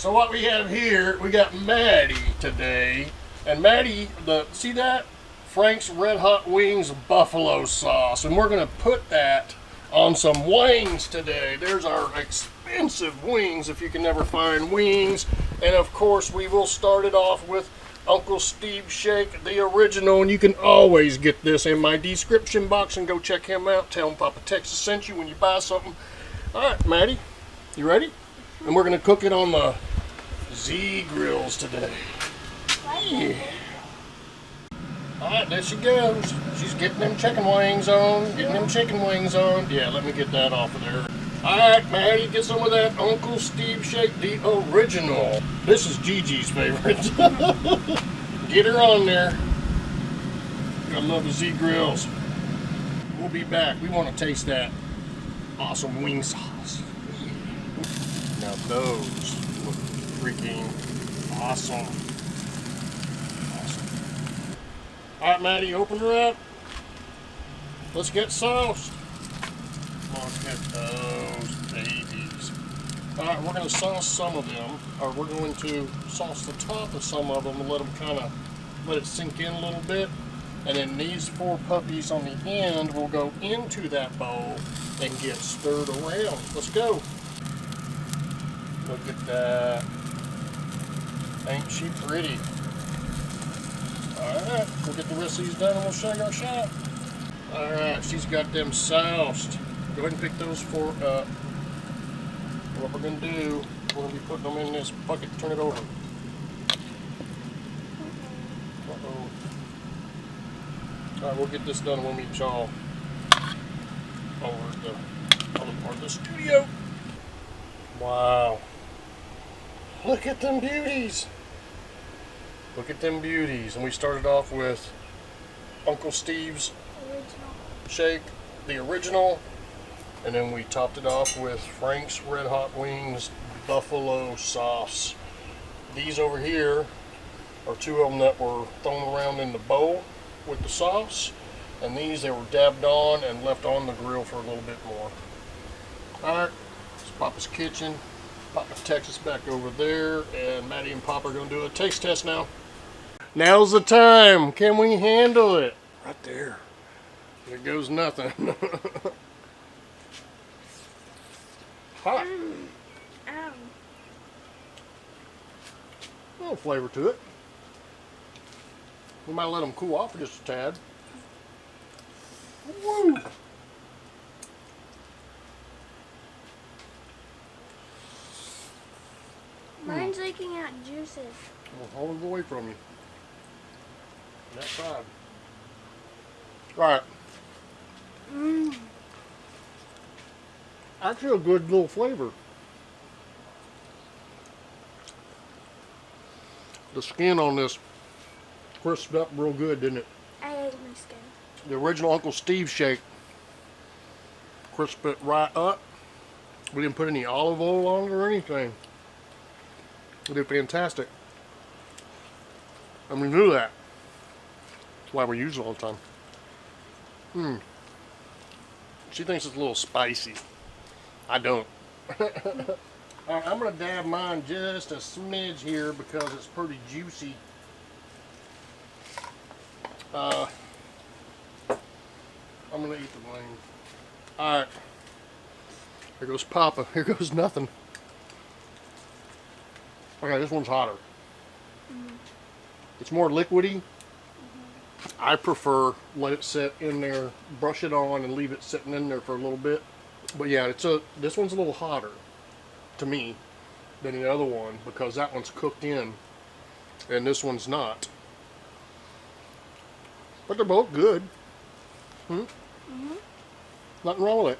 so what we have here, we got Maddie today. And Maddie, see that? Frank's Red Hot Wings buffalo sauce. And we're going to put that on some wings today. There's our expensive wings if you can never find wings. And of course, we will start it off with Uncle Steve Shake, the original. And you can always get this in my description box and go check him out. Tell him Papa Texas sent you when you buy something. All right, Maddie, you ready? And we're going to cook it on the Z grills today. Yeah. Alright, there she goes. She's getting them chicken wings on. Yeah, let me get that off of there. Alright, Maddie, get some of that Uncle Steve Shake, the original. This is Gigi's favorite. Get her on there. I love the Z grills. We'll be back. We want to taste that awesome wing sauce. Now those look freaking awesome. Alright, Maddie, open her up. Let's get sauced. Look at those babies. Alright, we're going to sauce some of them, or we're going to sauce the top of some of them and let them kind of let it sink in a little bit. And then these 4 puppies on the end will go into that bowl and get stirred around. Let's go. Look at that. Ain't she pretty? Alright, we'll get the rest of these done and we'll show you our shot. Alright, she's got them soused. Go ahead and pick those 4 up. What we're going to do, we're going to be putting them in this bucket. Turn it over. Uh-oh. Alright, we'll get this done and we'll meet y'all over at the other part of the studio. Wow. Look at them beauties. Look at them beauties. And we started off with Uncle Steve's Shake, the original. And then we topped it off with Frank's Red Hot Wings buffalo sauce. These over here are 2 of them that were thrown around in the bowl with the sauce. And these, they were dabbed on and left on the grill for a little bit more. Alright, it's Papa's kitchen. Papa Texas back over there, and Maddie and Papa are going to do a taste test now. Now's the time. Can we handle it? Right there. There goes nothing. Hot. Ow. A little flavor to it. We might let them cool off just a tad. Woo! Mine's leaking out juices. Well, hold it away from you. That side. Right. Actually, a good little flavor. The skin on this crisped up real good, didn't it? I like my skin. The original Uncle Steve Shake. Crisp it right up. We didn't put any olive oil on it or anything. It did fantastic. And we knew that. That's why we use it all the time. She thinks it's a little spicy. I don't. Alright, I'm going to dab mine just a smidge here because it's pretty juicy. I'm going to eat the wing. Alright. Here goes Papa. Here goes nothing. Okay, this one's hotter. It's more liquidy. I prefer let it sit in there, brush it on, and leave it sitting in there for a little bit. But yeah, this one's a little hotter to me than the other one because that one's cooked in and this one's not. But they're both good. Nothing wrong with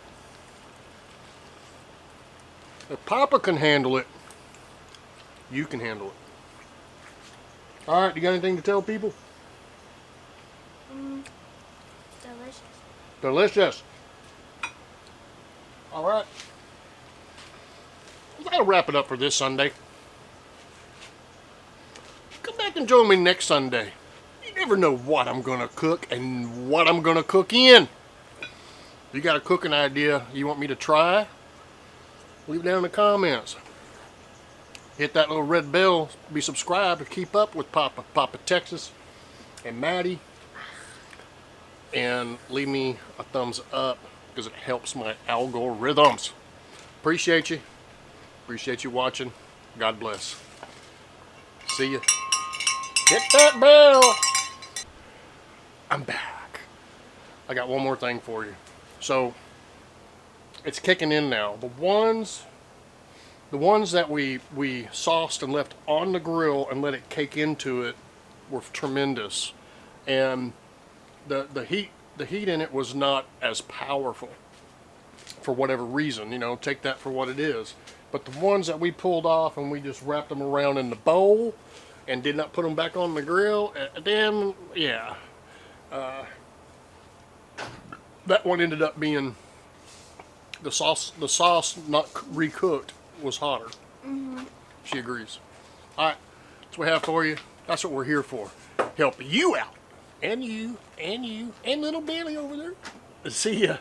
it. If Papa can handle it, you can handle it. Alright, you got anything to tell people? Delicious. Delicious. Alright. That'll wrap it up for this Sunday. Come back and join me next Sunday. You never know what I'm going to cook and what I'm going to cook in. If you got a cooking idea you want me to try, leave it down in the comments. hit that little red bell, be subscribed to keep up with Papa Texas and Maddie, and leave me a thumbs up because it helps my algorithms. Appreciate you. Appreciate you watching. God bless. See ya. Hit that bell. I'm back. I got one more thing for you. So it's kicking in now. The ones that we sauced and left on the grill and let it cake into it were tremendous, and the heat in it was not as powerful for whatever reason. You know, take that for what it is. But the ones that we pulled off and we just wrapped them around in the bowl and did not put them back on the grill, them, yeah. That one ended up being the sauce not recooked was hotter. She agrees. All right, that's what we have for you. That's what we're here for. Help you out, and you, and little Billy over there. See ya.